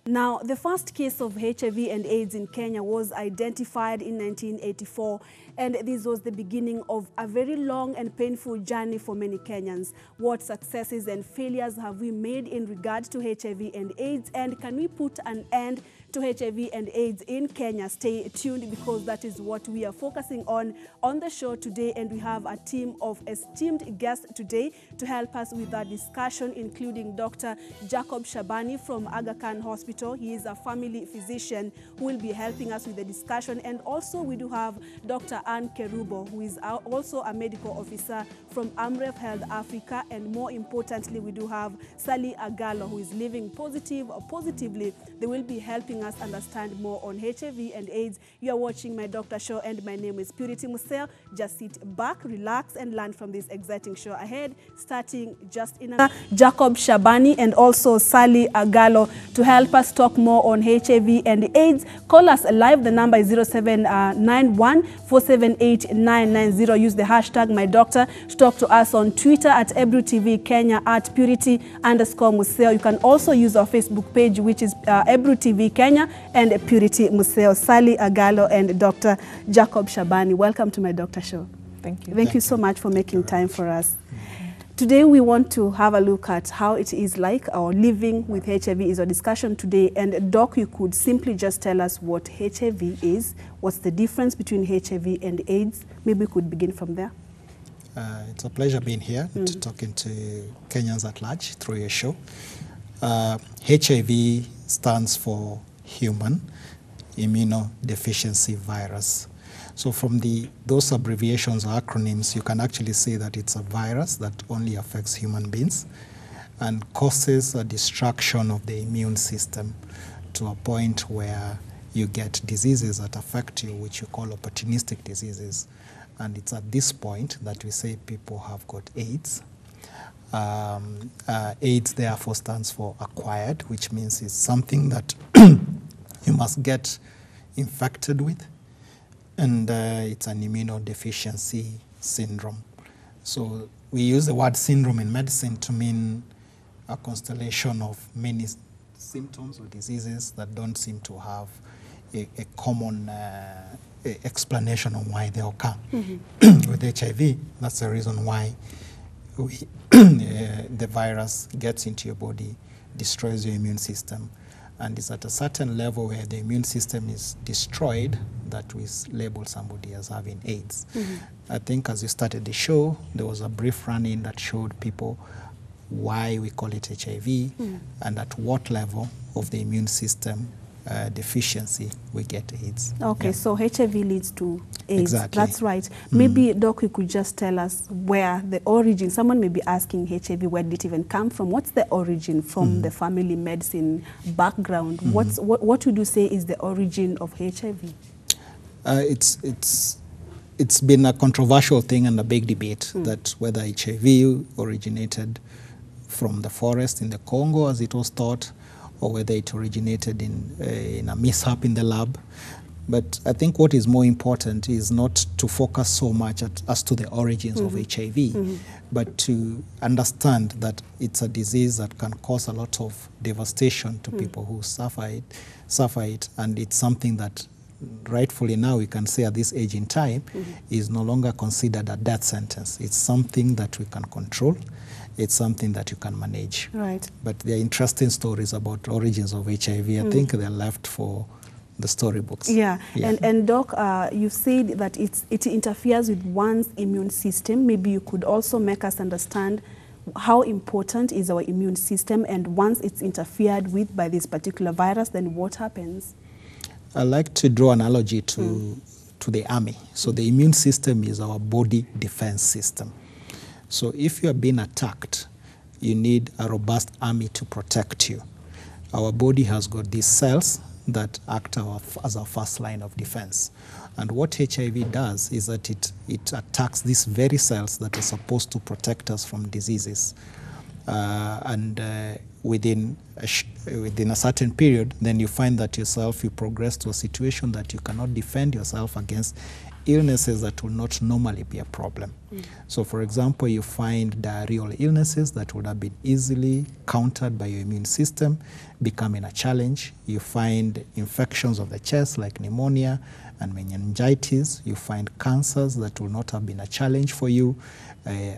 Now, the first case of HIV and AIDS in Kenya was identified in 1984, and this was the beginning of a very long and painful journey for many Kenyans. What successes and failures have we made in regard to HIV and AIDS, and can we put an end to HIV and AIDS in Kenya? Stay tuned, because that is what we are focusing on the show today, and we have a team of esteemed guests today to help us with our discussion, including Dr. Jacob Shabani from Aga Khan Hospital. He is a family physician who will be helping us with the discussion, and also we do have Dr. Ann Kerubo, who is also a medical officer from Amref Health Africa, and more importantly, we do have Sally Agalo, who is living positively. They will be helping us understand more on HIV and AIDS. You are watching My Doctor Show, and my name is Purity Musel. Just sit back, relax, and learn from this exciting show ahead, starting just in a Jacob Shabani and also Sally Agalo to help us talk more on HIV and AIDS. Call us live. The number is 0791-478-990. Use the hashtag MyDoctor to talk to us on Twitter at Ebru TV Kenya, at Purity_Museo. You can also use our Facebook page, which is Ebru TV Kenya and Purity Museo. Sally Agalo and Dr. Jacob Shabani, welcome to My Doctor Show. Thank you. Thank you so much for making time for us. Today we want to have a look at how it is like our living with HIV is our discussion today. And Doc, you could simply just tell us what HIV is, what's the difference between HIV and AIDS. Maybe we could begin from there. It's a pleasure being here to talking to Kenyans at large through your show. HIV stands for Human Immunodeficiency Virus. So from those abbreviations or acronyms, you can actually say that it's a virus that only affects human beings and causes a destruction of the immune system to a point where you get diseases that affect you, which you call opportunistic diseases. And it's at this point that we say people have got AIDS. AIDS therefore stands for acquired, which means it's something that you must get infected with. And it's an immunodeficiency syndrome. So we use the word syndrome in medicine to mean a constellation of many symptoms or diseases that don't seem to have a common explanation on why they occur. With HIV, that's the reason why the virus gets into your body, destroys your immune system, and it's at a certain level where the immune system is destroyed that we label somebody as having AIDS. I think as we started the show, there was a brief run-in that showed people why we call it HIV and at what level of the immune system deficiency we get AIDS. Okay, so HIV leads to AIDS. Exactly. That's right. Maybe, Doc, you could just tell us where the origin, someone may be asking HIV, where did it even come from? What's the origin from the family medicine background? What would you say is the origin of HIV? It's been a controversial thing and a big debate that whether HIV originated from the forest in the Congo, as it was thought, or whether it originated in a mishap in the lab. But I think what is more important is not to focus so much as to the origins of HIV, but to understand that it's a disease that can cause a lot of devastation to people who suffer it, and it's something that rightfully now we can say at this age in time is no longer considered a death sentence. It's something that we can control. It's something that you can manage. Right. But there are interesting stories about origins of HIV. I think they're left for the storybooks. Yeah. And Doc, you said that it interferes with one's immune system. Maybe you could also make us understand how important is our immune system, and once it's interfered with by this particular virus, then what happens? I like to draw an analogy to the army. So the immune system is our body defense system. So if you are being attacked, you need a robust army to protect you. Our body has got these cells that act as our first line of defense. And what HIV does is that it attacks these very cells that are supposed to protect us from diseases. Within a certain period, then you find that you progress to a situation that you cannot defend yourself against illnesses that will not normally be a problem. So for example, you find diarrheal illnesses that would have been easily countered by your immune system becoming a challenge. You find infections of the chest like pneumonia and meningitis. You find cancers that will not have been a challenge for you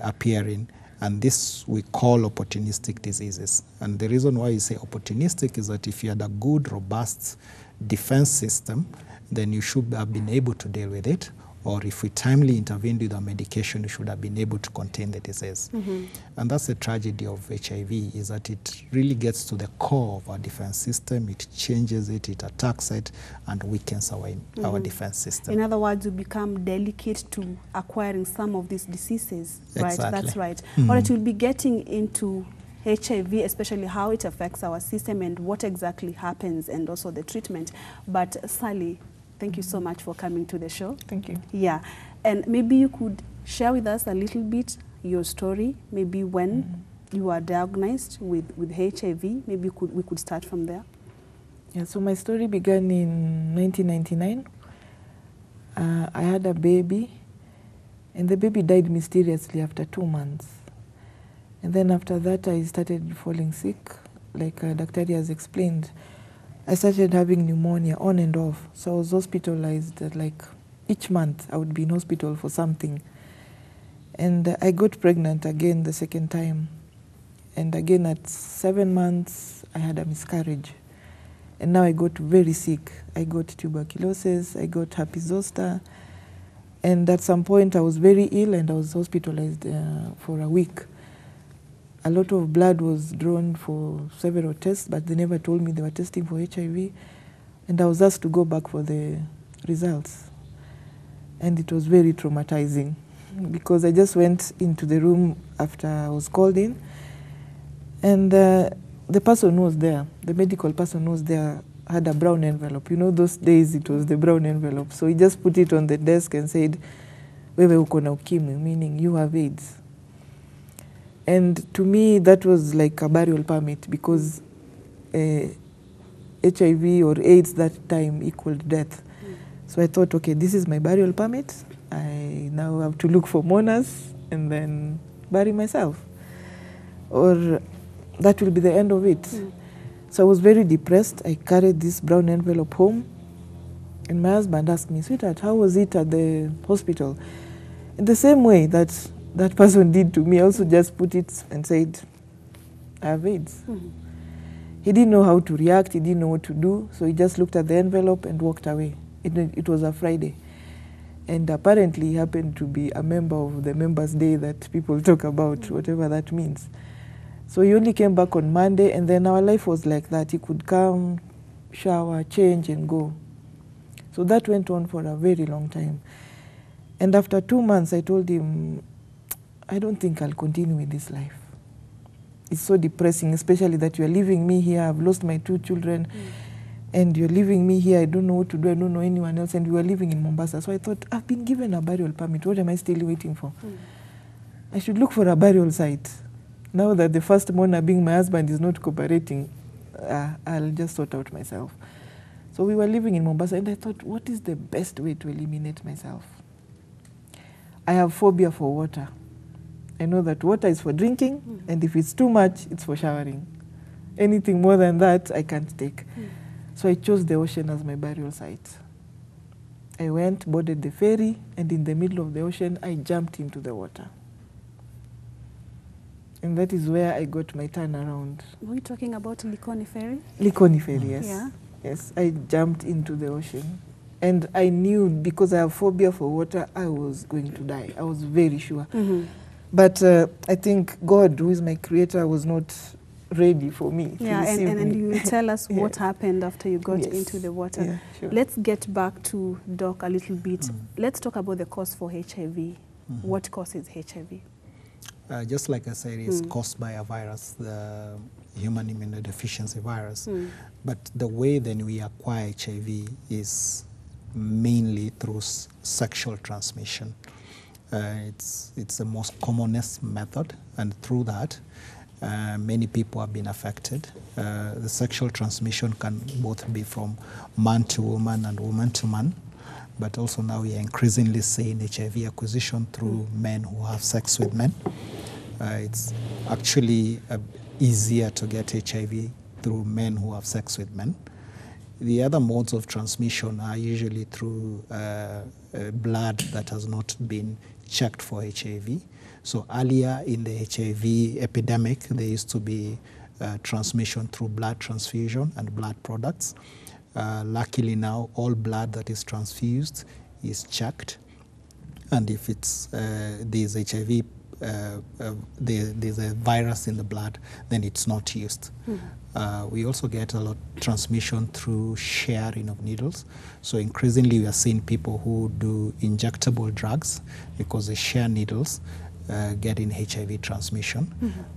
appearing. And this we call opportunistic diseases. And the reason why you say opportunistic is that if you had a good, robust defense system, then you should have been able to deal with it. Or if we timely intervened with a medication, you should have been able to contain the disease. And that's the tragedy of HIV, is that it really gets to the core of our defense system. It changes it, it attacks it, and weakens our defense system. In other words, we become delicate to acquiring some of these diseases, right? Exactly. That's right. All right, we'll be getting into HIV, especially how it affects our system and what exactly happens, and also the treatment. But Sally, thank you so much for coming to the show. Thank you. Yeah, and maybe you could share with us a little bit your story, maybe when you were diagnosed with HIV. Maybe we could start from there. Yeah, so my story began in 1999. I had a baby, and the baby died mysteriously after 2 months. And then after that, I started falling sick, like Dr. has explained. I started having pneumonia on and off. So I was hospitalized like each month. I would be in hospital for something. And I got pregnant again the second time. And again at 7 months, I had a miscarriage. And now I got very sick. I got tuberculosis, I got herpes zoster. And at some point I was very ill and I was hospitalized for a week. A lot of blood was drawn for several tests, but they never told me they were testing for HIV. And I was asked to go back for the results. And it was very traumatizing because I just went into the room after I was called in. And the person who was there, the medical person who was there, had a brown envelope. You know, those days it was the brown envelope. So he just put it on the desk and said, "Wewe uko na ukimwi," meaning you have AIDS. And to me, that was like a burial permit because HIV or AIDS that time equaled death. So I thought, okay, this is my burial permit. I now have to look for mourners and then bury myself. Or that will be the end of it. So I was very depressed. I carried this brown envelope home. And my husband asked me, "Sweetheart, how was it at the hospital?" In the same way that that person did to me, I also just put it and said, "I have AIDS." He didn't know how to react. He didn't know what to do. So he just looked at the envelope and walked away. It was a Friday. And apparently he happened to be a member of the Members' Day that people talk about, whatever that means. So he only came back on Monday, and then our life was like that. He could come, shower, change, and go. So that went on for a very long time. And after 2 months, I told him, "I don't think I'll continue with this life. It's so depressing, especially that you're leaving me here. I've lost my 2 children, and you're leaving me here. I don't know what to do. I don't know anyone else, and we were living in Mombasa." So I thought, I've been given a burial permit. What am I still waiting for? I should look for a burial site. Now that the first mourner, being my husband, is not cooperating, I'll just sort out myself. So we were living in Mombasa, and I thought, what is the best way to eliminate myself? I have phobia for water. I know that water is for drinking, and if it's too much, it's for showering. Anything more than that, I can't take. So I chose the ocean as my burial site. I went, boarded the ferry, and in the middle of the ocean, I jumped into the water. And that is where I got my turnaround. Were you talking about Likoni Ferry? Likoni Ferry, yes. Yeah. Yes, I jumped into the ocean. And I knew, because I have phobia for water, I was going to die. I was very sure. But I think God, who is my creator, was not ready for me to receive me. And you will tell us what happened after you got into the water. Yeah, sure. Let's get back to Doc a little bit. Let's talk about the cause for HIV. What causes HIV? Just like I said, it's caused by a virus, the human immunodeficiency virus. But the way then we acquire HIV is mainly through sexual transmission. It's the most commonest method, and through that, many people have been affected. The sexual transmission can both be from man to woman and woman to man. but also now we are increasingly seeing HIV acquisition through men who have sex with men. It's actually easier to get HIV through men who have sex with men. The other modes of transmission are usually through blood that has not been checked for HIV. So earlier in the HIV epidemic, there used to be transmission through blood transfusion and blood products. Luckily now, all blood that is transfused is checked. And if it's there's HIV, there's a virus in the blood, then it's not used. We also get a lot of transmission through sharing of needles. So increasingly we are seeing people who do injectable drugs because they share needles, getting HIV transmission.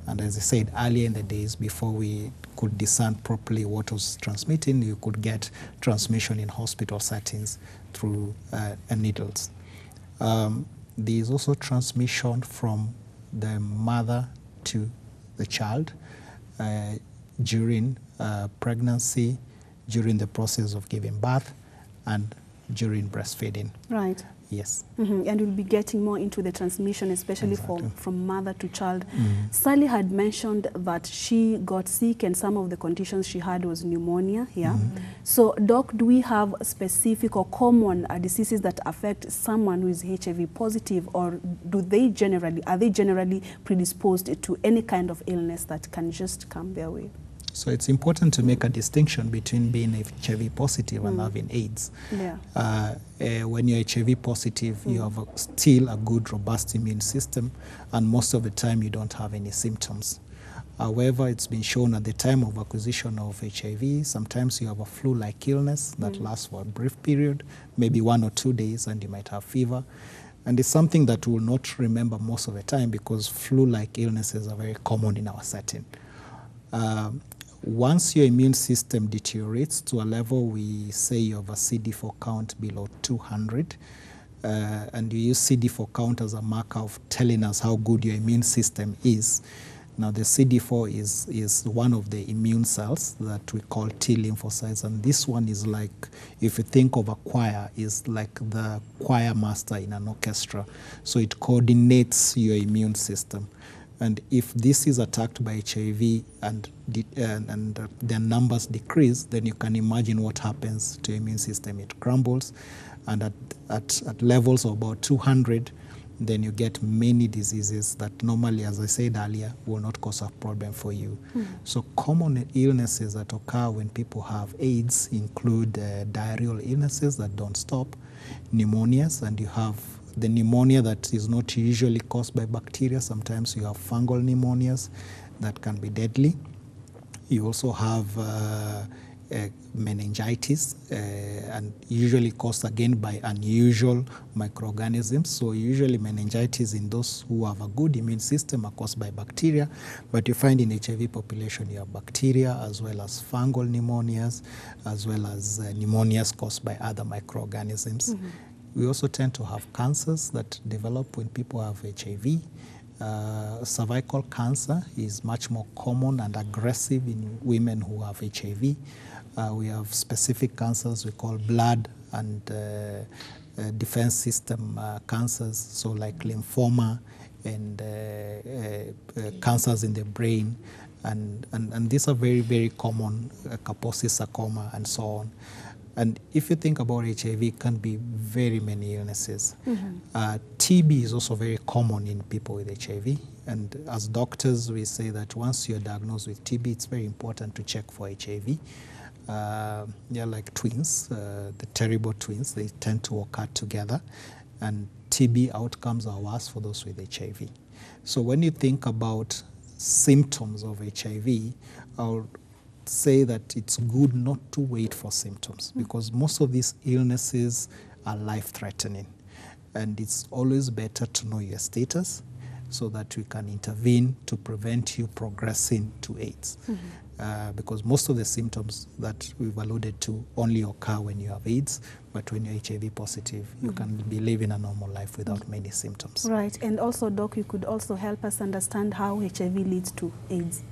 And as I said earlier in the days, before we could discern properly what was transmitting, you could get transmission in hospital settings through needles. There is also transmission from the mother to the child during pregnancy, during the process of giving birth, and during breastfeeding. Right. Yes. And we'll be getting more into the transmission, especially from mother to child. Sally had mentioned that she got sick and some of the conditions she had was pneumonia. Yeah. So, Doc, do we have specific or common diseases that affect someone who is HIV positive, or are they generally predisposed to any kind of illness that can just come their way? So it's important to make a distinction between being HIV positive and having AIDS. Yeah. When you're HIV positive, you have still a good, robust immune system, and most of the time you don't have any symptoms. However, it's been shown at the time of acquisition of HIV, sometimes you have a flu-like illness that lasts for a brief period, maybe 1 or 2 days, and you might have fever. And it's something that we will not remember most of the time because flu-like illnesses are very common in our setting. Once your immune system deteriorates to a level, we say you have a CD4 count below 200, and you use CD4 count as a marker of telling us how good your immune system is. Now, the CD4 is one of the immune cells that we call T lymphocytes, and this one is like, if you think of a choir, is like the choir master in an orchestra. So it coordinates your immune system. And if this is attacked by HIV and their numbers decrease, then you can imagine what happens to your immune system. It crumbles, and at levels of about 200, then you get many diseases that normally, as I said earlier, will not cause a problem for you. So common illnesses that occur when people have AIDS include diarrheal illnesses that don't stop, pneumonias, and you have the pneumonia that is not usually caused by bacteria. Sometimes you have fungal pneumonias that can be deadly. You also have meningitis, and usually caused again by unusual microorganisms. So usually meningitis in those who have a good immune system are caused by bacteria, but you find in HIV population you have bacteria as well as fungal pneumonias, as well as pneumonias caused by other microorganisms. We also tend to have cancers that develop when people have HIV. Cervical cancer is much more common and aggressive in women who have HIV. We have specific cancers we call blood and defense system cancers, so like lymphoma and cancers in the brain. And these are very, very common, Kaposi sarcoma and so on. And if you think about HIV, it can be very many illnesses. TB is also very common in people with HIV. And as doctors, we say that once you're diagnosed with TB, it's very important to check for HIV. They're like twins, the terrible twins. They tend to occur together. And TB outcomes are worse for those with HIV. So when you think about symptoms of HIV, I'll say that it's good not to wait for symptoms because most of these illnesses are life-threatening, and it's always better to know your status so that we can intervene to prevent you progressing to AIDS. Because most of the symptoms that we've alluded to only occur when you have AIDS, but when you're HIV positive, you can be living a normal life without many symptoms. Right, and also, Doc, you could also help us understand how HIV leads to AIDS.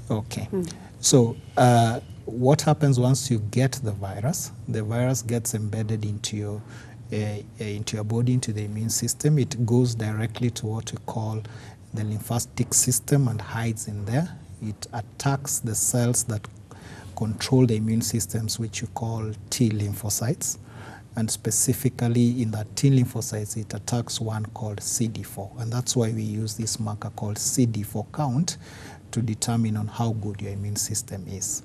Okay. So what happens once you get the virus gets embedded into into your body, into the immune system. It goes directly to what we call the lymphatic system and hides in there. It attacks the cells that control the immune systems, which you call T lymphocytes. And specifically in that T lymphocytes, it attacks one called CD4. And that's why we use this marker called CD4 count to determine on how good your immune system is.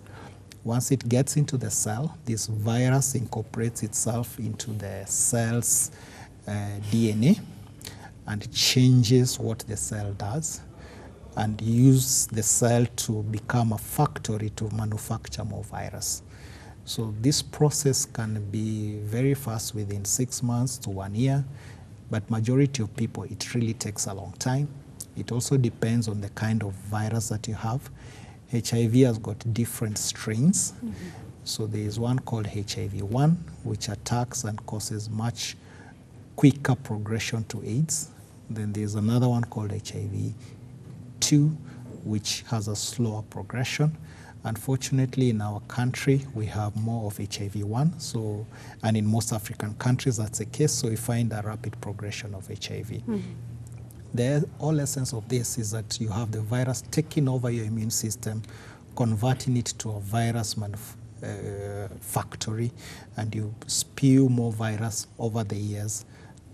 Once it gets into the cell, this virus incorporates itself into the cell's DNA and changes what the cell does and use the cell to become a factory to manufacture more virus. So this process can be very fast, within 6 months to 1 year, but majority of people, it really takes a long time. It also depends on the kind of virus that you have. HIV has got different strains. Mm-hmm. So there is one called HIV-1, which attacks and causes much quicker progression to AIDS. Then there's another one called HIV-2, which has a slower progression. Unfortunately, in our country, we have more of HIV-1, so, and in most African countries, that's the case, so we find a rapid progression of HIV. Mm-hmm. The whole essence of this is that you have the virus taking over your immune system, converting it to a virus factory, and you spew more virus over the years,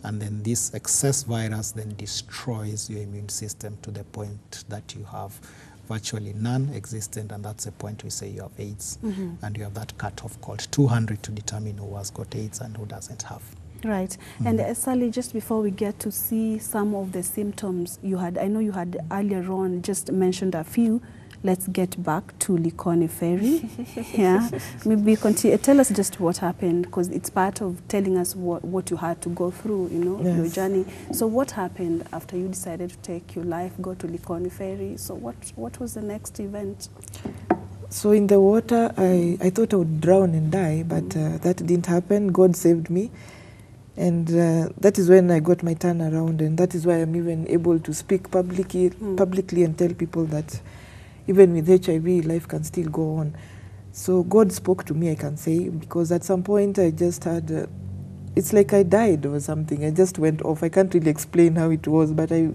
and then this excess virus then destroys your immune system to the point that you have virtually non-existent, and that's the point we say you have AIDS. Mm-hmm. And you have that cutoff called 200 to determine who has got AIDS and who doesn't have. Right. Mm-hmm. And Sally, just before we get to see some of the symptoms you had, I know you had earlier on just mentioned a few. Let's get back to Likoni Ferry. Yeah. Maybe continue. Tell us just what happened, because it's part of telling us what you had to go through, you know, yes, your journey. So what happened after you decided to take your life, go to Likoni Ferry? So what was the next event? So in the water, I thought I would drown and die, but that didn't happen. God saved me. And that is when I got my turnaround, and that is why I'm even able to speak publicly and tell people that even with HIV, life can still go on. So God spoke to me, I can say, because at some point I just had, it's like I died or something. I just went off. I can't really explain how it was, but I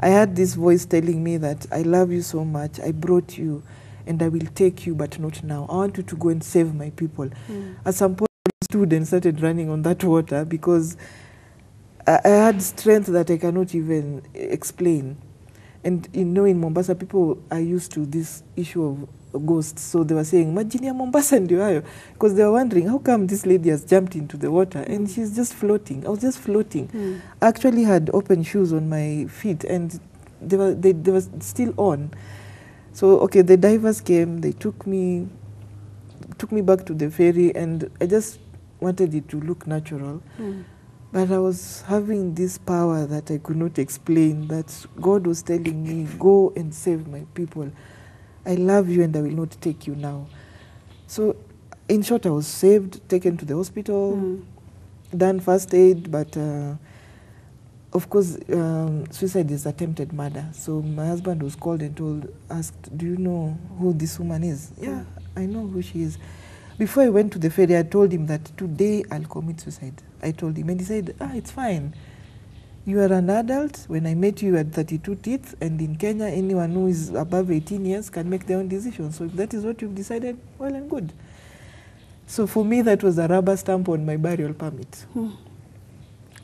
had this voice telling me that I love you so much. I brought you and I will take you, but not now. I want you to go and save my people. At some point, students started running on that water because I had strength that I cannot even explain. And you know, in Mombasa, people are used to this issue of ghosts. So they were saying, Majinia Mombasa ndio hayo. Because they were wondering, how come this lady has jumped into the water? And she's just floating. I was just floating. I actually had open shoes on my feet, and they were still on. So, okay, the divers came. They took me back to the ferry, and I just wanted it to look natural. But I was having this power that I could not explain, that God was telling me, go and save my people. I love you and I will not take you now. So in short, I was saved, taken to the hospital, done first aid, but of course, suicide is attempted murder. So my husband was called and asked, do you know who this woman is? Yeah, I know who she is. Before I went to the ferry, I told him that today I'll commit suicide. I told him, and he said, it's fine. You are an adult. When I met you, you had 32 teeth, and in Kenya, anyone who is above 18 years can make their own decision. So if that is what you've decided, well and good. So for me, that was a rubber stamp on my burial permit.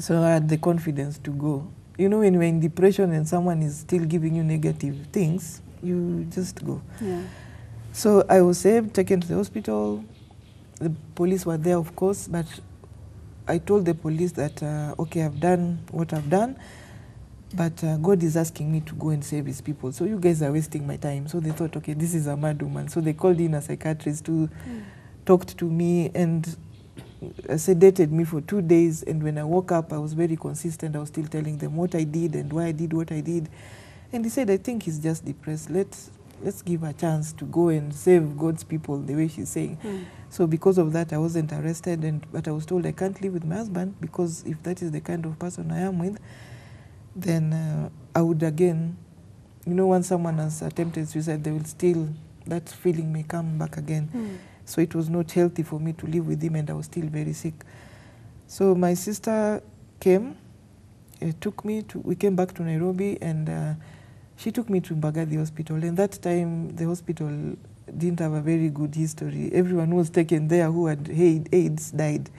So I had the confidence to go. You know, when you're in depression and someone is still giving you negative things, you just go. Yeah. So I was saved, taken to the hospital. The police were there, of course, but I told the police that, okay, I've done what I've done, but God is asking me to go and save his people. So you guys are wasting my time. So they thought, okay, this is a mad woman. So they called in a psychiatrist to talk to me and sedated me for 2 days. And when I woke up, I was very consistent. I was still telling them what I did and why I did what I did. And he said, I think he's just depressed. Let's give her a chance to go and save God's people, the way she's saying. So because of that, I wasn't arrested, but I was told I can't live with my husband, because if that is the kind of person I am with, then I would again, you know, once someone has attempted suicide, they will still, that feeling may come back again. So it was not healthy for me to live with him, and I was still very sick. So my sister came, we came back to Nairobi, and she took me to Mbagathi Hospital. And that time, the hospital didn't have a very good history. Everyone who was taken there who had AIDS died.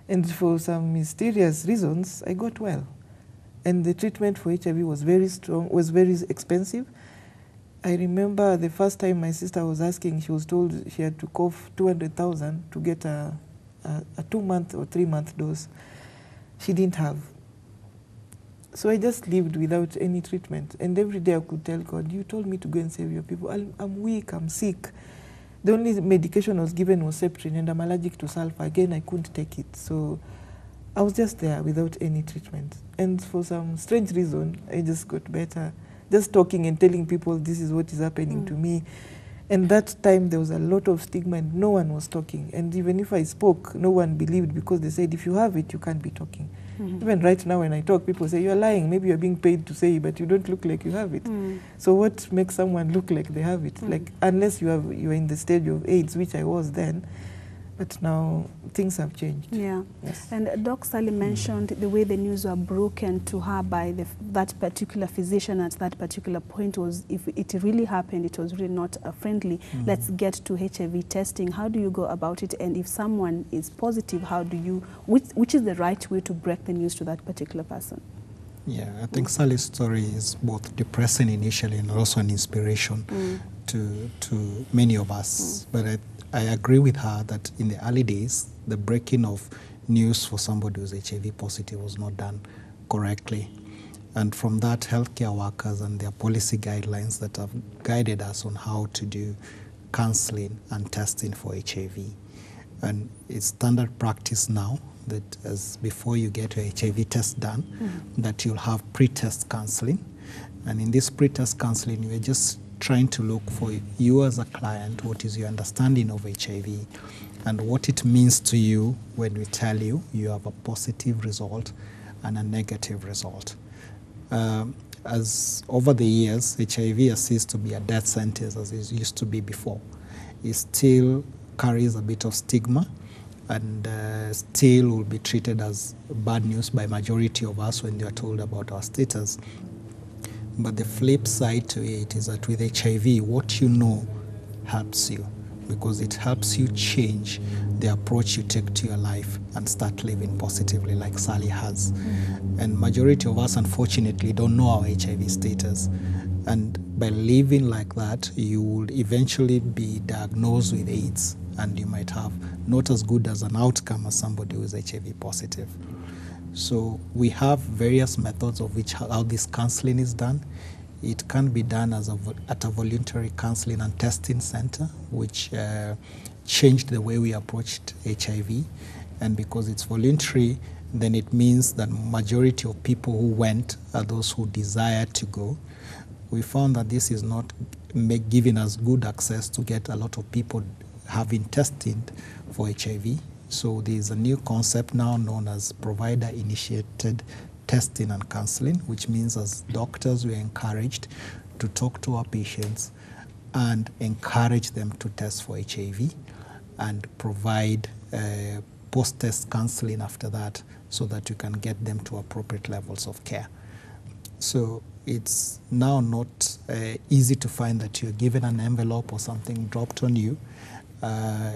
And for some mysterious reasons, I got well. And the treatment for HIV was very strong, was very expensive. I remember the first time my sister was asking, she was told she had to cough 200,000 to get a 2-month or 3-month dose. She didn't have. So I just lived without any treatment. And every day I could tell God, you told me to go and save your people. I'm weak, I'm sick. The only medication I was given was Septrin, and I'm allergic to sulfur. Again, I couldn't take it. So I was just there without any treatment. And for some strange reason, I just got better. Just talking and telling people this is what is happening to me. And that time there was a lot of stigma and no one was talking. And even if I spoke, no one believed, because they said, if you have it, you can't be talking. Even right now when I talk, people say, you're lying. Maybe you're being paid to say, but you don't look like you have it. So what makes someone look like they have it? Like, unless you're in the stage of AIDS, which I was then. But now things have changed. Yeah. Yes. And Doc Sally mentioned the way the news were broken to her by that particular physician at that particular point was, if it really happened, it was really not friendly. Let's get to HIV testing. How do you go about it? And if someone is positive, how do you, which is the right way to break the news to that particular person? Yeah, I think Sally's story is both depressing initially and also an inspiration to many of us. But I agree with her that in the early days, the breaking of news for somebody who's HIV positive was not done correctly. And from that, healthcare workers and their policy guidelines that have guided us on how to do counseling and testing for HIV. And it's standard practice now that as before you get your HIV test done, that you'll have pre-test counseling. And in this pre-test counseling, you're just trying to look for you as a client, what is your understanding of HIV and what it means to you when we tell you you have a positive result and a negative result. As over the years, HIV has ceased to be a death sentence as it used to be before. It still carries a bit of stigma and still will be treated as bad news by majority of us when they are told about our status. But the flip side to it is that with HIV, what you know helps you, because it helps you change the approach you take to your life and start living positively like Sally has. And majority of us, unfortunately, don't know our HIV status. And by living like that, you will eventually be diagnosed with AIDS, and you might have not as good as an outcome as somebody who is HIV positive. So we have various methods of which how this counseling is done. It can be done at a voluntary counseling and testing center, which changed the way we approached HIV. And because it's voluntary, then it means that majority of people who went are those who desire to go. We found that this is not giving us good access to get a lot of people having tested for HIV. So there is a new concept now known as provider-initiated testing and counseling, which means as doctors we are encouraged to talk to our patients and encourage them to test for HIV and provide post-test counseling after that so that you can get them to appropriate levels of care. So it's now not easy to find that you're given an envelope or something dropped on you.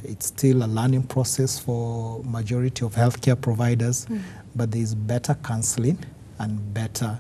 It's still a learning process for majority of healthcare providers, but there is better counseling and better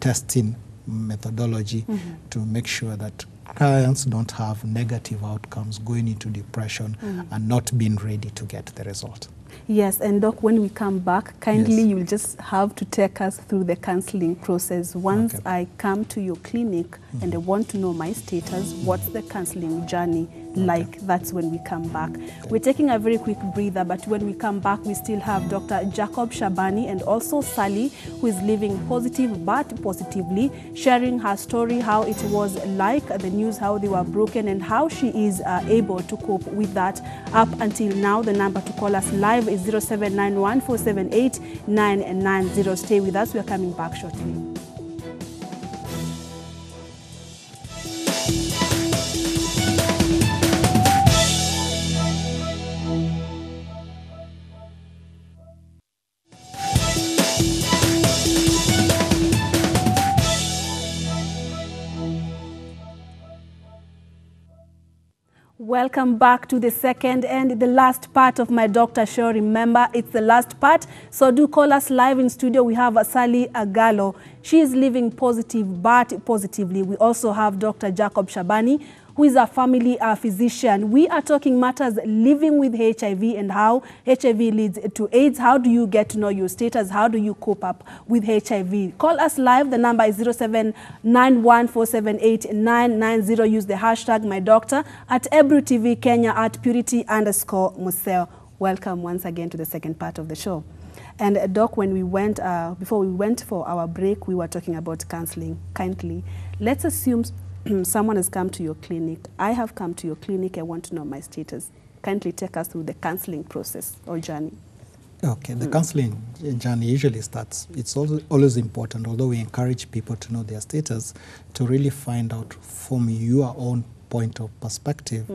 testing methodology to make sure that clients don't have negative outcomes, going into depression and not being ready to get the result. Yes, and Doc, when we come back, kindly you'll just have to take us through the counseling process. Once I come to your clinic and I want to know my status, what's the counseling journey like? That's when we come back. We're taking a very quick breather, but when we come back, we still have Dr. Jacob Shabani and also Sally, who is living positive but positively, sharing her story, how it was like, the news, how they were broken, and how she is able to cope with that up until now. The number to call us live is 0791 478 990. Stay with us. We are coming back shortly. Welcome back to the second and the last part of my Doctor Show. Remember, it's the last part, so do call us live in studio. We have Sally Agalo. She is living positive, but positively. We also have Dr. Jacob Shabani, who is a family physician. We are talking matters living with HIV and how HIV leads to AIDS. How do you get to know your status? How do you cope up with HIV? Call us live. The number is 0791478990. Use the hashtag MyDoctor at Ebru TV Kenya at Purity_Museo. Welcome once again to the second part of the show. And Doc, when we went, before we went for our break, we were talking about counseling. Kindly, let's assume someone has come to your clinic. I have come to your clinic. I want to know my status. Kindly take us through the counseling process or journey. Okay, the counseling journey usually starts, it's always important, although we encourage people to know their status, to really find out from your own point of perspective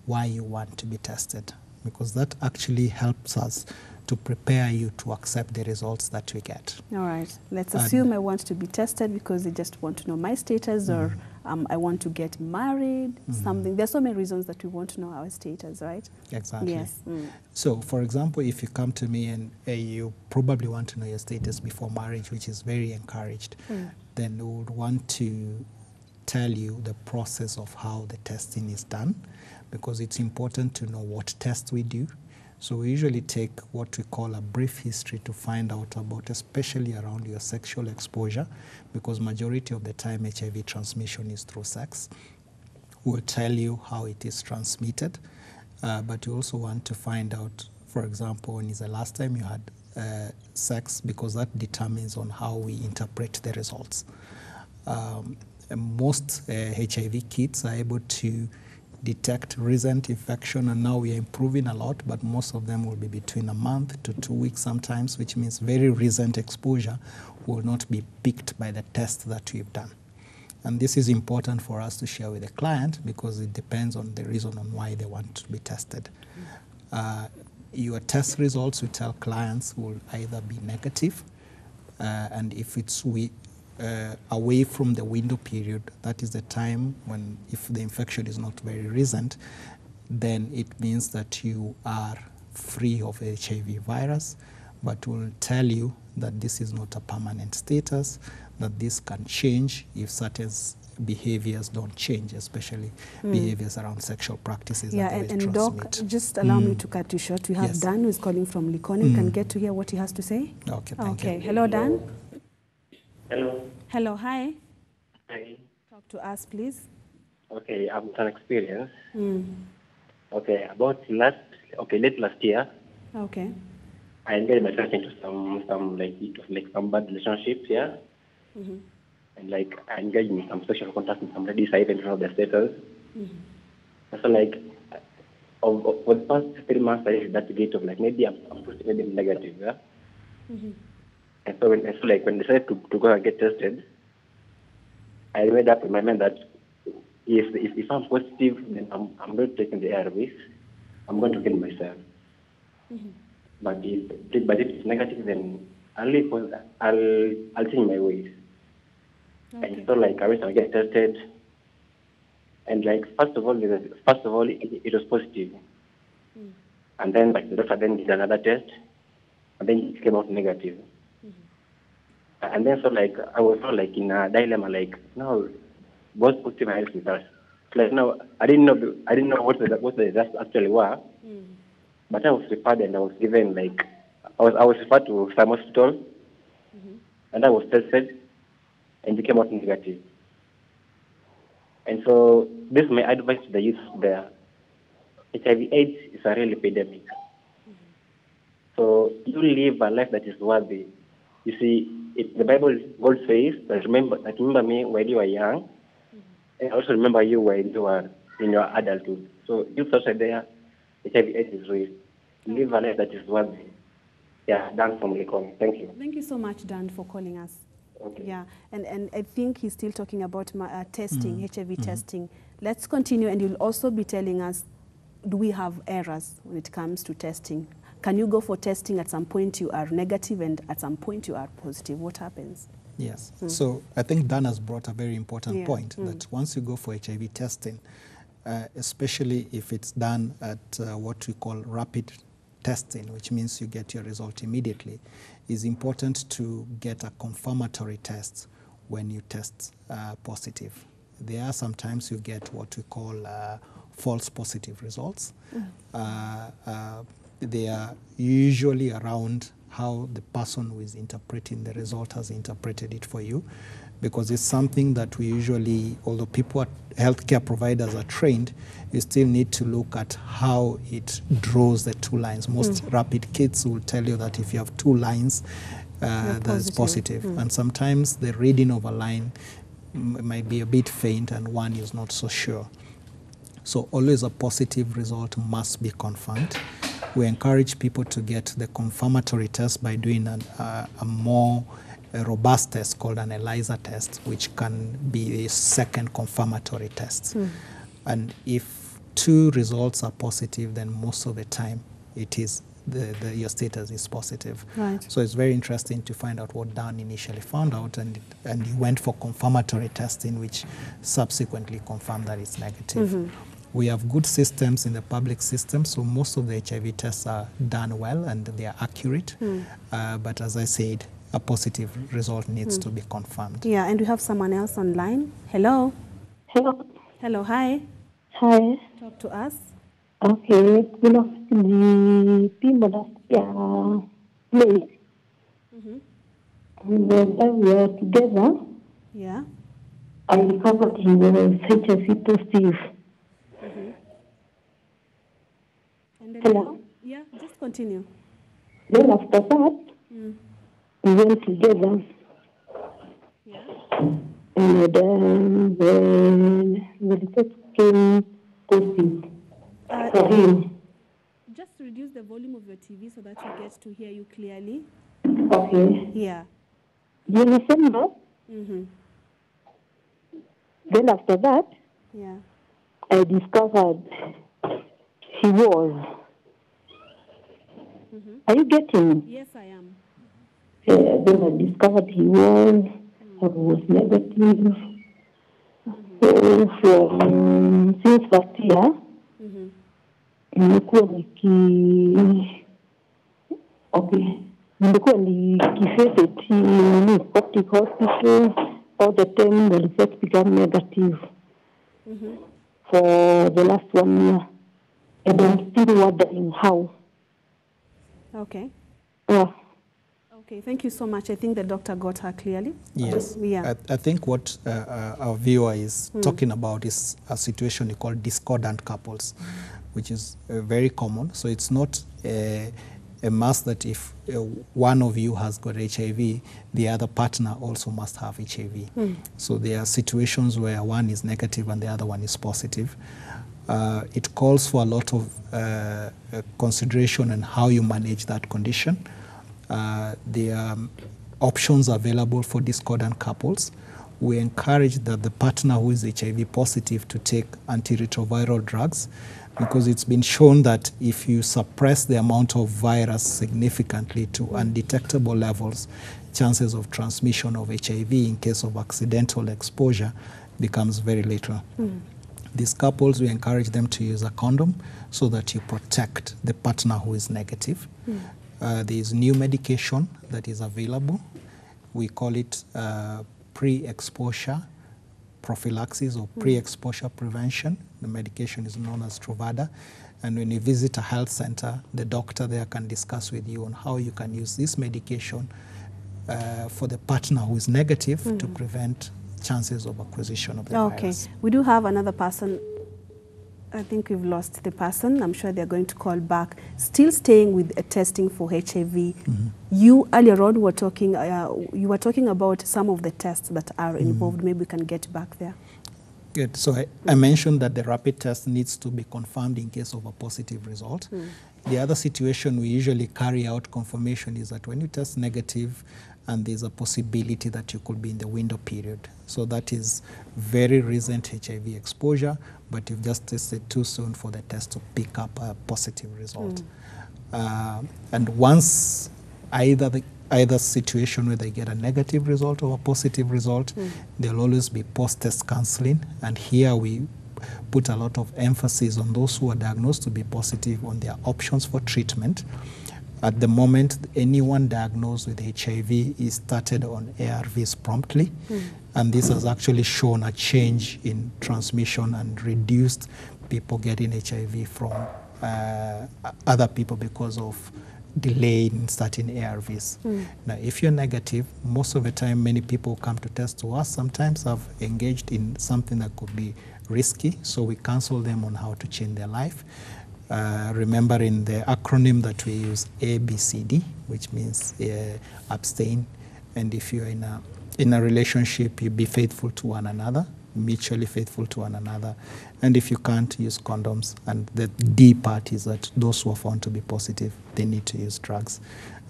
why you want to be tested, because that actually helps us to prepare you to accept the results that we get. All right. Let's assume I want to be tested because I just want to know my status, or I want to get married, something. There's so many reasons that we want to know our status, right? Exactly. Yes. So, for example, if you come to me and you probably want to know your status before marriage, which is very encouraged, then we would want to tell you the process of how the testing is done, because it's important to know what tests we do. So we usually take what we call a brief history to find out about, especially around your sexual exposure, because majority of the time HIV transmission is through sex. We'll tell you how it is transmitted, but you also want to find out, for example, when is the last time you had sex, because that determines on how we interpret the results. Most HIV kits are able to detect recent infection, and now we are improving a lot, but most of them will be between a month to 2 weeks sometimes, which means very recent exposure will not be picked by the test that we've done. And this is important for us to share with the client, because it depends on the reason on why they want to be tested. Your test results, we tell clients, will either be negative, and if it's away from the window period, that is the time when, if the infection is not very recent, then it means that you are free of HIV virus, but we'll tell you that this is not a permanent status, that this can change if certain behaviors don't change, especially behaviors around sexual practices. Yeah, and Doc, just allow me to cut you short. We have Dan, who is calling from Likoni. We can get to hear what he has to say. Okay, thank you. Hello, Dan. Hello. Hello, hi. Hi. Talk to us, please. Okay, I've an experience. Okay, late last year, Okay. I engaged myself into some bad relationships, yeah. And like I engaged in some sexual contact with some ladies. I even know their status. So like, for the past 3 months, I reached that gate of like maybe I'm positive, maybe I'm negative, yeah. And so when I decided to go and get tested, I made up in my mind that if I'm positive, then I'm not taking the ARVs. I'm going to kill myself. But if it's negative, then I'll change my ways. Okay. And so like I went and get tested, and like first of all it was positive, and then like the doctor then did another test, and then it came out negative. And then so like I was sort of like in a dilemma, like no, both positive and negative results. Like no, I didn't know what the results actually were, but I was referred and I was given like I was referred to some hospital, and I was tested, and it came out negative. And so this is my advice to the youth there. HIV/AIDS is a real epidemic. So you live a life that is worthy. You see, the Bible, God says that remember me when you were young, and also remember you when you were in your adulthood. So you outside there, HIV/AIDS is real. Live a life that is worthy. Yeah, Dan from Likoni. Thank you. Thank you so much, Dan, for calling us. Okay. Yeah, and I think he's still talking about testing, HIV testing. Let's continue, and you'll also be telling us, do we have errors when it comes to testing? Can you go for testing at some point you are negative and at some point you are positive? What happens? Yes. So I think Dan has brought a very important point, that once you go for HIV testing, especially if it's done at what we call rapid testing, which means you get your result immediately, it's important to get a confirmatory test when you test positive. There are sometimes you get what we call false positive results. They are usually around how the person who is interpreting the result has interpreted it for you, because it's something that we usually, although healthcare providers are trained, you still need to look at how it draws the two lines. Most rapid kits will tell you that if you have two lines, that's positive. And sometimes the reading of a line might be a bit faint and one is not so sure. So always a positive result must be confirmed. We encourage people to get the confirmatory test by doing a more robust test called an ELISA test, which can be a second confirmatory test. And if two results are positive, then most of the time it is your status is positive. Right. So it's very interesting to find out what Dan initially found out, and he went for confirmatory testing, which subsequently confirmed that it's negative. We have good systems in the public system, so most of the HIV tests are done well and they are accurate. But as I said, a positive result needs to be confirmed. Yeah, and we have someone else online. Hello. Hello. Hello, hi. Hi. Talk to us. Okay. You know, the people that play, when we were together, Yeah. I discovered he was HIV positive. And then Hello. Yeah, just continue. Then after that, we went together. Yeah. And the result came positive for him. Just reduce the volume of your TV so that we get to hear you clearly. Okay. Yeah. You understand that? Then after that, Yeah. I discovered he was. Are you getting? Yes, I am. Then I discovered he was negative. So from since last year, nimekuwa nikivisit septic hospital. All the time the results become negative for the last 1 year. And I'm still wondering how. Okay. Yeah. Okay, thank you so much. I think the doctor got her clearly. Yes. Yeah. I think what our viewer is talking about is a situation we call discordant couples, which is very common. So it's not a must that if one of you has got HIV, the other partner also must have HIV. So there are situations where one is negative and the other one is positive. It calls for a lot of consideration on how you manage that condition. There are options available for discordant couples. We encourage that the partner who is HIV positive to take antiretroviral drugs, because it's been shown that if you suppress the amount of virus significantly to undetectable levels, chances of transmission of HIV in case of accidental exposure becomes very little. These couples, we encourage them to use a condom so that you protect the partner who is negative. There is new medication that is available. We call it pre-exposure prophylaxis or pre-exposure prevention. The medication is known as Truvada. And when you visit a health center, the doctor there can discuss with you on how you can use this medication for the partner who is negative to prevent chances of acquisition of the virus. We do have another person. I think we've lost the person. I'm sure they're going to call back. Still staying with testing for HIV. You earlier on were talking. You were talking about some of the tests that are involved. Maybe we can get back there. Good. So I mentioned that the rapid test needs to be confirmed in case of a positive result. The other situation we usually carry out confirmation is that when you test negative and there's a possibility that you could be in the window period. So that is very recent HIV exposure, but you've just tested too soon for the test to pick up a positive result. And once either situation where they get a negative result or a positive result, there'll always be post-test counseling. And here we put a lot of emphasis on those who are diagnosed to be positive on their options for treatment. At the moment, anyone diagnosed with HIV is started on ARVs promptly, and this has actually shown a change in transmission and reduced people getting HIV from other people because of delay in starting ARVs. Now, if you're negative, most of the time, many people come to test to us, sometimes have engaged in something that could be risky, so we counsel them on how to change their life. Remembering the acronym that we use, ABCD, which means abstain. And if you're in a relationship, you be faithful to one another, mutually faithful to one another. And if you can't, use condoms. And the D part is that those who are found to be positive, they need to use drugs.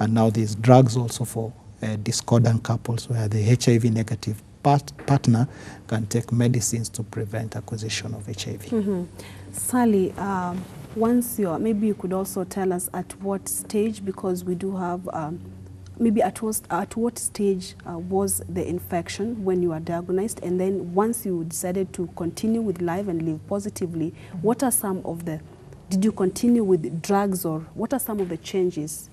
And now there's drugs also for discordant couples where the HIV negative partner can take medicines to prevent acquisition of HIV. Sally, once maybe you could also tell us at what stage, because we do have, maybe at what stage was the infection when you were diagnosed, and then once you decided to continue with life and live positively, what are some of the, did you continue with drugs, or what are some of the changes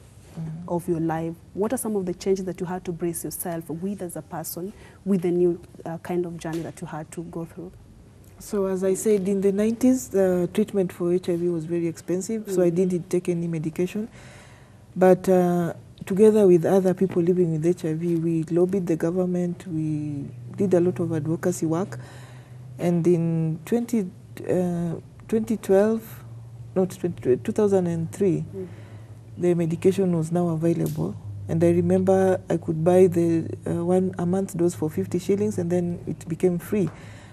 of your life? What are some of the changes that you had to brace yourself with as a person with the new kind of journey that you had to go through? So as I said, in the 90s, the treatment for HIV was very expensive, so I didn't take any medication. But together with other people living with HIV, we lobbied the government, we did a lot of advocacy work. And in 2003, the medication was now available. And I remember I could buy the a month dose for 50 shillings, and then it became free,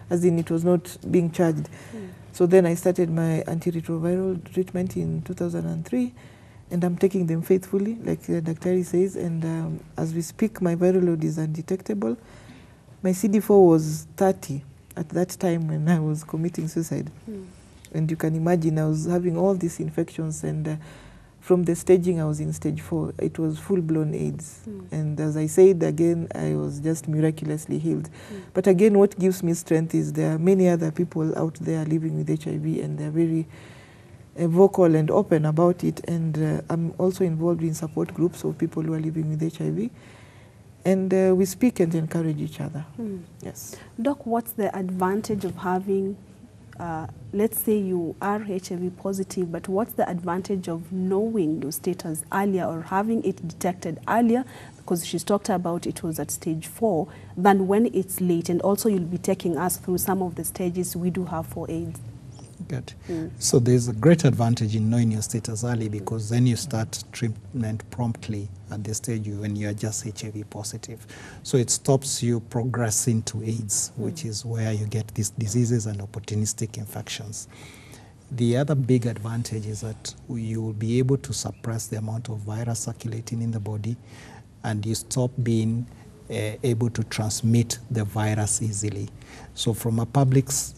as in it was not being charged. So then I started my antiretroviral treatment in 2003, and I'm taking them faithfully, like Dr. says, and as we speak, my viral load is undetectable. My CD4 was 30 at that time when I was committing suicide. And you can imagine I was having all these infections, and from the staging, I was in stage 4. It was full-blown AIDS. And as I said, again, I was just miraculously healed. But again, what gives me strength is there are many other people out there living with HIV, and they're very vocal and open about it. And I'm also involved in support groups of people who are living with HIV. And we speak and encourage each other. Yes. Doc, what's the advantage of having, let's say you are HIV positive, but what's the advantage of knowing your status earlier or having it detected earlier? Because she's talked about it was at stage 4, than when it's late. And also you'll be taking us through some of the stages we do have for AIDS. Good. So there's a great advantage in knowing your status early, because then you start treatment promptly at the stage when you are just HIV positive. So it stops you progressing to AIDS, which is where you get these diseases and opportunistic infections. The other big advantage is that you will be able to suppress the amount of virus circulating in the body, and you stop being able to transmit the virus easily. So from a public's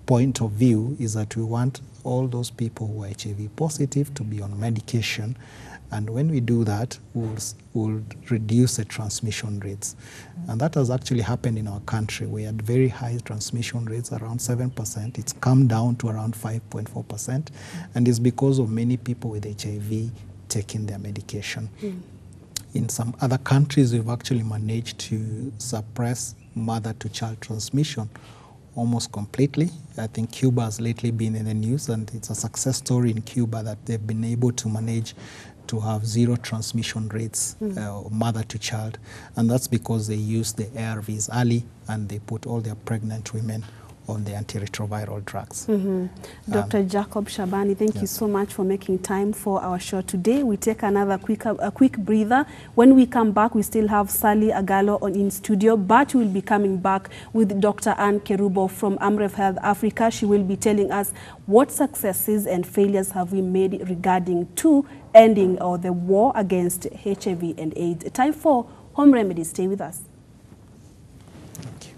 point of view is that we want all those people who are HIV positive to be on medication, and when we do that, we'll reduce the transmission rates. And that has actually happened in our country. We had very high transmission rates, around 7%. It's come down to around 5.4%, and it's because of many people with HIV taking their medication. In some other countries, we've actually managed to suppress mother-to-child transmission almost completely. I think Cuba has lately been in the news, and it's a success story in Cuba that they've been able to manage to have 0 transmission rates, mother to child. And that's because they use the ARVs early, and they put all their pregnant women on the antiretroviral drugs. Dr. Jacob Shabani, thank you so much for making time for our show today. We take another quick breather. When we come back, we still have Sally Agalo in studio, but we'll be coming back with Dr. Anne Kerubo from Amref Health Africa. She will be telling us what successes and failures have we made regarding to ending the war against HIV and AIDS. Time for Home Remedies. Stay with us. Thank you.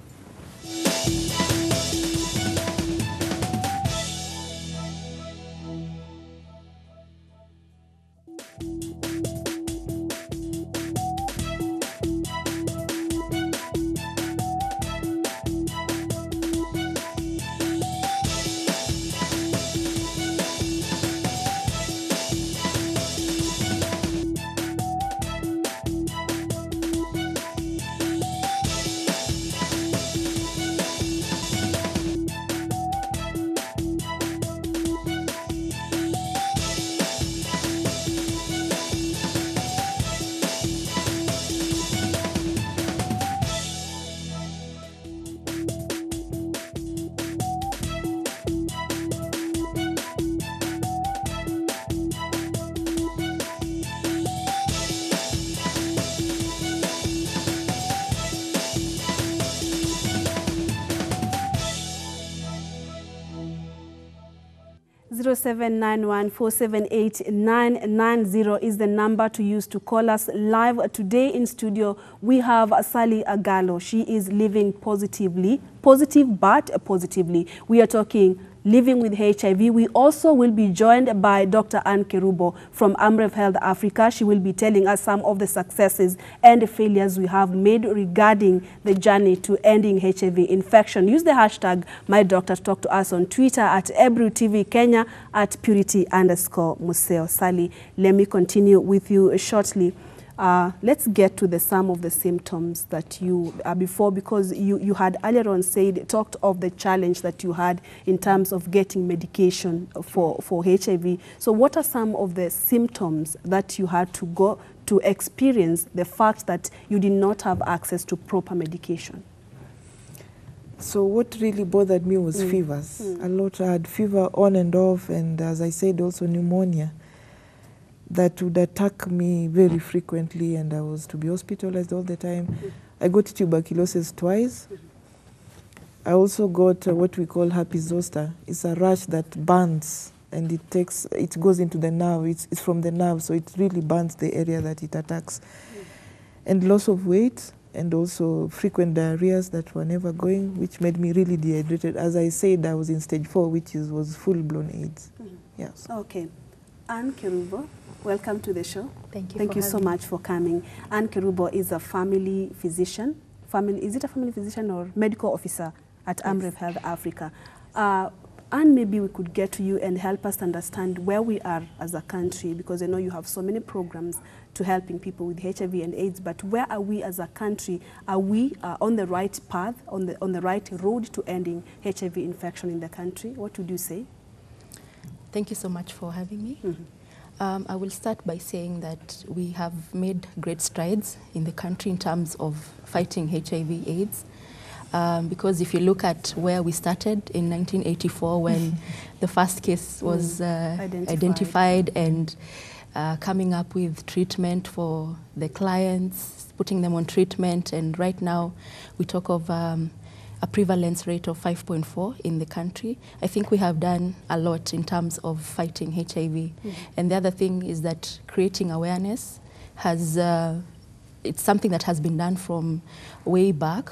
0791478990 is the number to use to call us live. Today in studio, we have Sally Agalo. She is living positive but positively. We are talking living with HIV. We also will be joined by Dr. Anne Kerubo from Amref Health Africa. She will be telling us some of the successes and failures we have made regarding the journey to ending HIV infection. Use the hashtag #MyDoctor to talk to us on Twitter at Ebru TV Kenya, at Purity_Museo. Sally, let me continue with you shortly. Let's get to some of the symptoms that you before, because you had earlier on talked of the challenge that you had in terms of getting medication for HIV. So what are some of the symptoms that you had to go to experience the fact that you did not have access to proper medication? So what really bothered me was fevers. A lot. I had fever on and off, and as I said, also pneumonia that would attack me very frequently, and I was to be hospitalized all the time. I got tuberculosis twice. I also got what we call herpes zoster. It's a rash that burns, and it goes into the nerve. It's from the nerve, so it really burns the area that it attacks. And loss of weight, and also frequent diarrheas that were never going, which made me really dehydrated. As I said, I was in stage 4, which was full-blown AIDS. Yes. Okay. Anne Kerubo, welcome to the show. Thank you. Thank you so much for coming. Anne Kerubo is a family physician. Is it a family physician or medical officer at Amref Health Africa? Anne, maybe we could get to you and help us understand where we are as a country, because I know you have so many programs to helping people with HIV and AIDS, but where are we as a country? Are we on the right path, on the right road to ending HIV infection in the country? What would you say? Thank you so much for having me. I will start by saying that we have made great strides in the country in terms of fighting HIV/AIDS. Because if you look at where we started in 1984, when the first case was identified and coming up with treatment for the clients, putting them on treatment, and right now we talk of a prevalence rate of 5.4 in the country. I think we have done a lot in terms of fighting HIV. And the other thing is that creating awareness it's something that has been done from way back.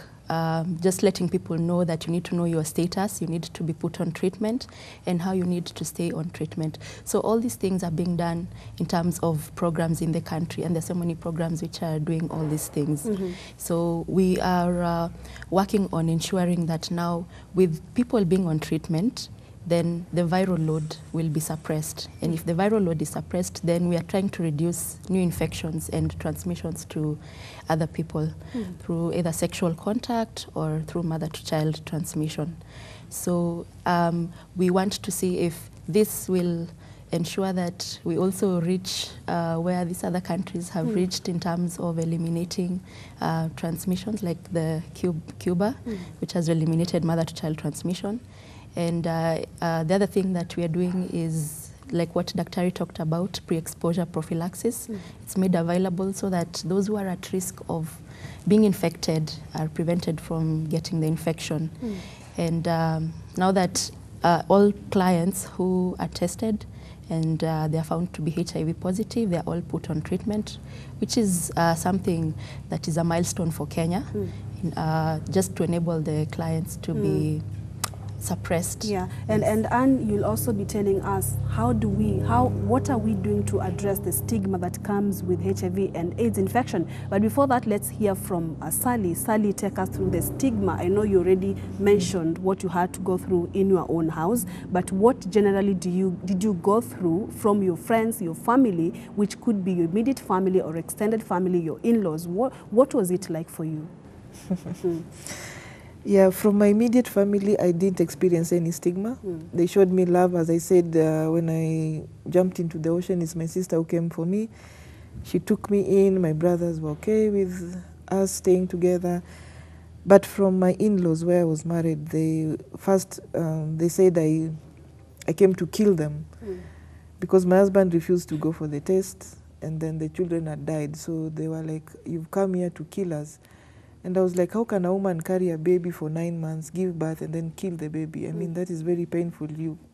Just letting people know that you need to know your status, you need to be put on treatment, and how you need to stay on treatment. So all these things are being done in terms of programs in the country, and there's so many programs which are doing all these things. So we are working on ensuring that now, with people being on treatment, then the viral load will be suppressed. And if the viral load is suppressed, then we are trying to reduce new infections and transmissions to other people through either sexual contact or through mother-to-child transmission. So we want to see if this will ensure that we also reach where these other countries have reached in terms of eliminating transmissions, like the Cuba, which has eliminated mother-to-child transmission. And the other thing that we are doing is, like what Dr. talked about, pre-exposure prophylaxis. It's made available so that those who are at risk of being infected are prevented from getting the infection. And now that all clients who are tested and they are found to be HIV positive, they are all put on treatment, which is something that is a milestone for Kenya, just to enable the clients to be suppressed. Yeah, and Anne, you'll also be telling us what are we doing to address the stigma that comes with HIV and AIDS infection. But before that, let's hear from Sally. Sally, take us through the stigma. I know you already mentioned what you had to go through in your own house, but what generally did you go through from your friends, your family, which could be your immediate family or extended family, your in-laws? What was it like for you? Yeah, from my immediate family, I didn't experience any stigma. They showed me love. As I said, when I jumped into the ocean, it's my sister who came for me. She took me in. My brothers were okay with us staying together. But from my in-laws, where I was married, they said I came to kill them because my husband refused to go for the test, and then the children had died. So they were like, "You've come here to kill us." And I was like, how can a woman carry a baby for 9 months, give birth, and then kill the baby? I mean, that is very painful.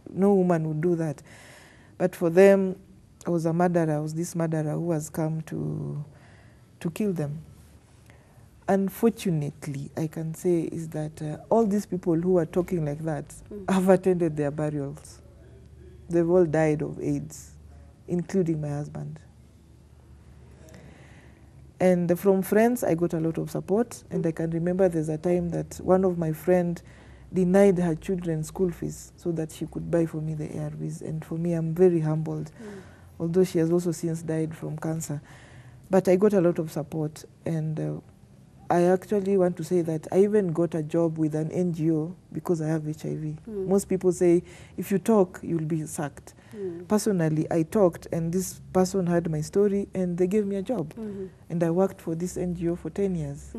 No woman would do that. But for them, I was a murderer. I was this murderer who has come to kill them. Unfortunately, I can say is that all these people who are talking like that have attended their burials. They've all died of AIDS, including my husband. And from friends, I got a lot of support. And I can remember there's a time that one of my friends denied her children school fees so that she could buy for me the ARVs. And for me, I'm very humbled, although she has also since died from cancer. But I got a lot of support. And I actually want to say that I even got a job with an NGO because I have HIV. Most people say, if you talk, you'll be sacked. Personally, I talked, and this person heard my story, and they gave me a job. And I worked for this NGO for 10 years,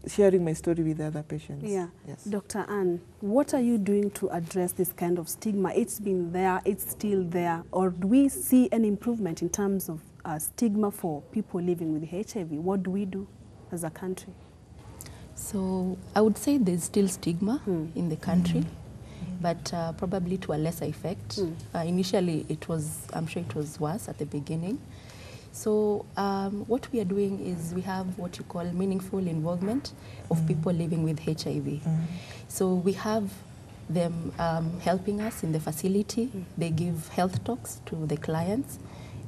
sharing my story with other patients. Yeah. Yes. Dr. Anne, what are you doing to address this kind of stigma? It's been there, it's still there, or do we see an improvement in terms of stigma for people living with HIV? What do we do as a country? So I would say there's still stigma in the country, but probably to a lesser effect. Initially, I'm sure it was worse at the beginning. So what we are doing is we have what you call meaningful involvement of people living with HIV. So we have them helping us in the facility. They give health talks to the clients.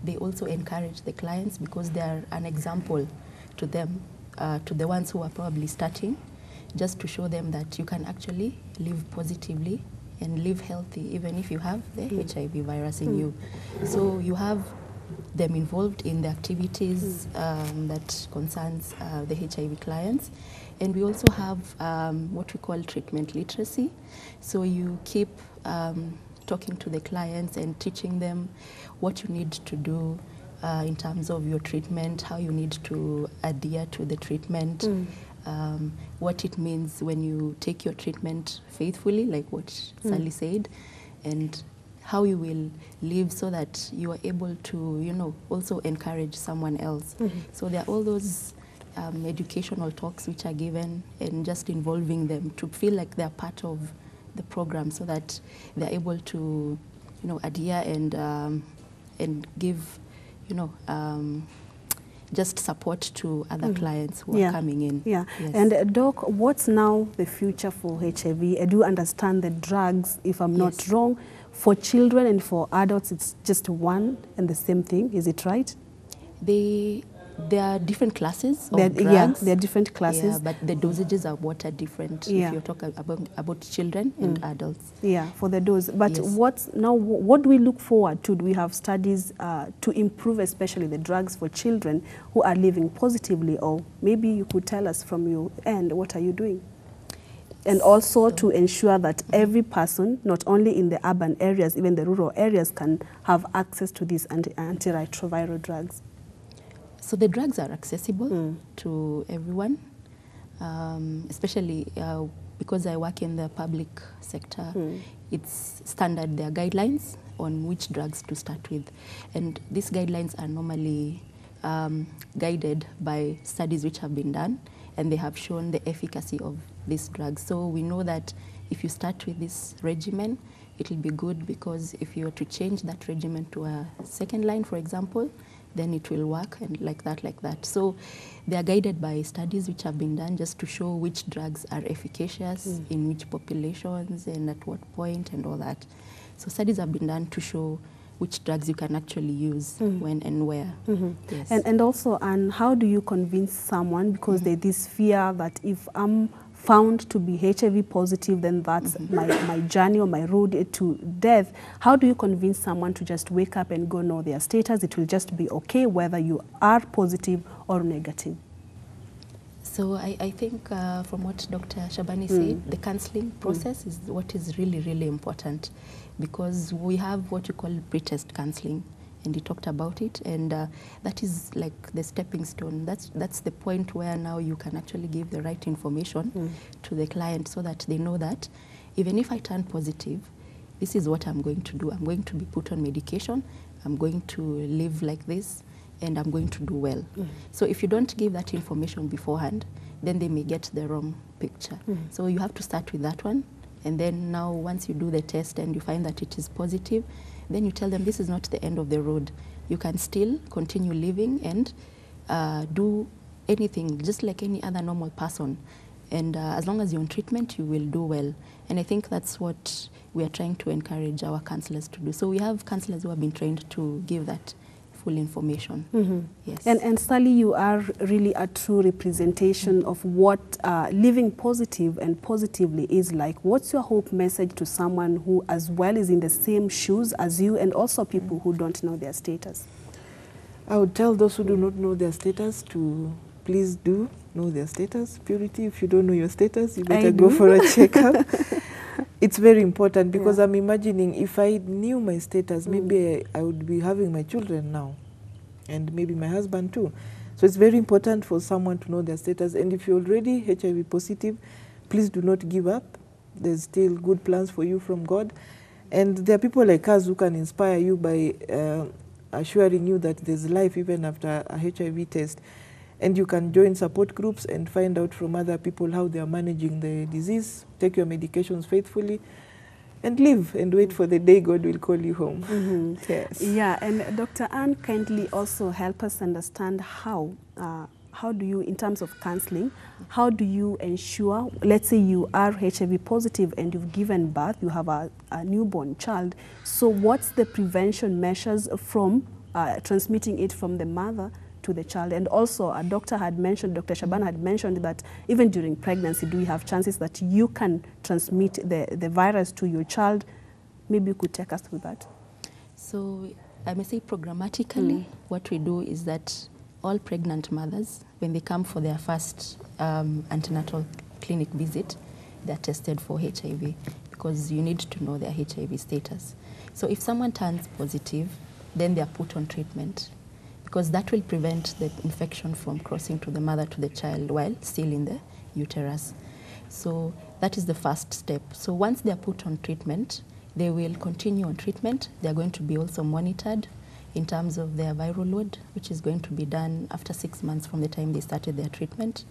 They also encourage the clients because they are an example to them, to the ones who are probably starting, just to show them that you can actually live positively and live healthy even if you have the HIV virus in you. So you have them involved in the activities that concerns the HIV clients. And we also have what we call treatment literacy. So you keep talking to the clients and teaching them what you need to do in terms of your treatment, how you need to adhere to the treatment, what it means when you take your treatment faithfully, like what Sally said, and how you will live so that you are able to, also encourage someone else. So there are all those educational talks which are given and just involving them to feel like they're part of the program so that they're able to, adhere and give, just support to other clients who are coming in. Yeah. Yes. And Doc, what's now the future for HIV? I do understand the drugs, if I'm not wrong, for children and for adults, it's just one and the same thing. Is it right? There are different classes of drugs. Yeah, there are different classes. Yeah, but the dosages are what are different if you're talking about children and adults. Yeah, for the dose. But Yes. what do we look forward to? Do we have studies to improve especially the drugs for children who are living positively? Or maybe you could tell us from your end, what are you doing? And also to ensure that every person, not only in the urban areas, even the rural areas, can have access to these antiretroviral drugs. So the drugs are accessible to everyone, especially because I work in the public sector. It's standard, there are guidelines on which drugs to start with. And these guidelines are normally guided by studies which have been done, and they have shown the efficacy of these drugs. So we know that if you start with this regimen, it will be good, because if you were to change that regimen to a second line, for example, then it will work, and like that. So they are guided by studies which have been done just to show which drugs are efficacious in which populations and at what point and all that. So studies have been done to show which drugs you can actually use when and where. Yes. And also, and how do you convince someone, because there's this fear that if I'm found to be HIV positive, then that's my journey or my road to death. How do you convince someone to just wake up and go know their status? It will just be okay whether you are positive or negative. So I think from what Dr. Shabani said, the counseling process is what is really, really important, because we have what you call pre-test counseling, and he talked about it, and that is like the stepping stone. That's the point where now you can actually give the right information to the client, so that they know that even if I turn positive, this is what I'm going to do. I'm going to be put on medication, I'm going to live like this, and I'm going to do well. So if you don't give that information beforehand, then they may get the wrong picture. So you have to start with that one. And then now once you do the test and you find that it is positive, then you tell them this is not the end of the road. You can still continue living and do anything just like any other normal person. And as long as you're on treatment, you will do well. And I think that's what we are trying to encourage our counselors to do. So we have counselors who have been trained to give that full information. Yes. And Sally, you are really a true representation of what living positive and positively is like. What's your hope message to someone who as well is in the same shoes as you, and also people who don't know their status? I would tell those who do not know their status to please do know their status. Purity, if you don't know your status, you better go for a checkup. It's very important because I'm imagining if I knew my status, maybe I would be having my children now and maybe my husband too. So it's very important for someone to know their status. And if you're already HIV positive, please do not give up. There's still good plans for you from God. And there are people like us who can inspire you by assuring you that there's life even after a HIV test. And you can join support groups and find out from other people how they are managing the disease, take your medications faithfully, and live and wait for the day God will call you home. Yes. Yeah, and Dr. Ann, kindly also help us understand how do you, in terms of counseling, how do you ensure, let's say you are HIV positive and you've given birth, you have a newborn child, so what's the prevention measures from transmitting it from the mother to the child? And also a doctor had mentioned, Dr. Shaban had mentioned that even during pregnancy, do we have chances that you can transmit the virus to your child? Maybe you could take us through that. So I may say programmatically, what we do is that all pregnant mothers, when they come for their first antenatal clinic visit, they're tested for HIV because you need to know their HIV status. So if someone turns positive, then they're put on treatment, because that will prevent the infection from crossing to the mother to the child while still in the uterus. So that is the first step. So once they are put on treatment, they will continue on treatment. They are going to be also monitored in terms of their viral load, which is going to be done after 6 months from the time they started their treatment.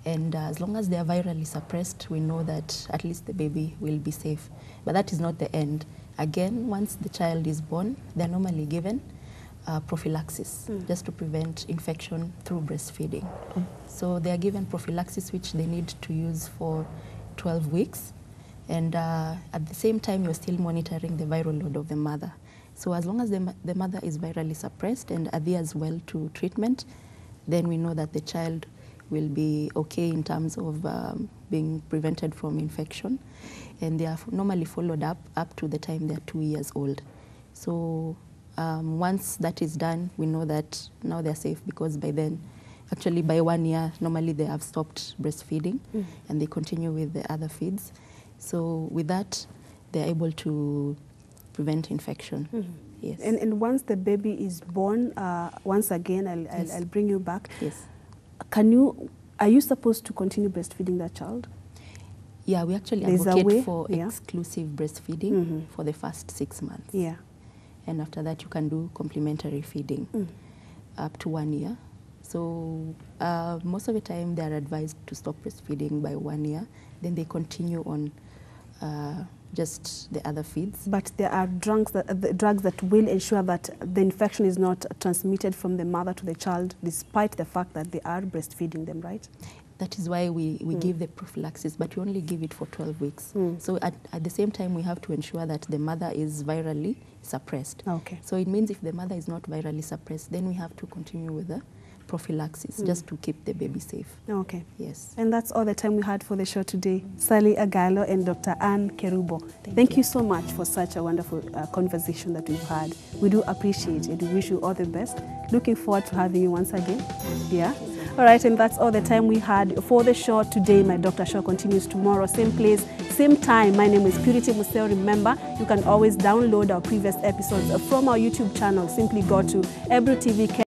And as long as they are virally suppressed, we know that at least the baby will be safe. But that is not the end. Again, once the child is born, they're normally given prophylaxis, just to prevent infection through breastfeeding. So they are given prophylaxis, which they need to use for 12 weeks. And at the same time, you're still monitoring the viral load of the mother. So as long as the mother is virally suppressed and adheres well to treatment, then we know that the child will be okay in terms of being prevented from infection. And they are normally followed up to the time they're 2 years old. So once that is done, we know that now they're safe, because by then, actually by 1 year, normally they have stopped breastfeeding and they continue with the other feeds. So with that, they're able to prevent infection. Yes. And once the baby is born, once again, I'll bring you back. Yes. Are you supposed to continue breastfeeding that child? Yeah, we actually advocate for exclusive breastfeeding for the first 6 months. Yeah. And after that, you can do complementary feeding up to 1 year. So most of the time, they are advised to stop breastfeeding by 1 year. Then they continue on just the other feeds. But there are drugs that will ensure that the infection is not transmitted from the mother to the child, despite the fact that they are breastfeeding them, right? That is why we give the prophylaxis, but we only give it for 12 weeks. So at the same time, we have to ensure that the mother is virally suppressed. Okay. So it means if the mother is not virally suppressed, then we have to continue with the prophylaxis just to keep the baby safe. Okay. Yes. And that's all the time we had for the show today. Sally Agalo and Dr. Ann Kerubo. Thank you so much for such a wonderful conversation that we've had. We do appreciate it. We wish you all the best. Looking forward to having you once again. Yeah. All right, and that's all the time we had for the show today. My Doctor Show continues tomorrow, same place, same time. My name is Purity Museo. Remember, you can always download our previous episodes from our YouTube channel. Simply go to Ebru TV.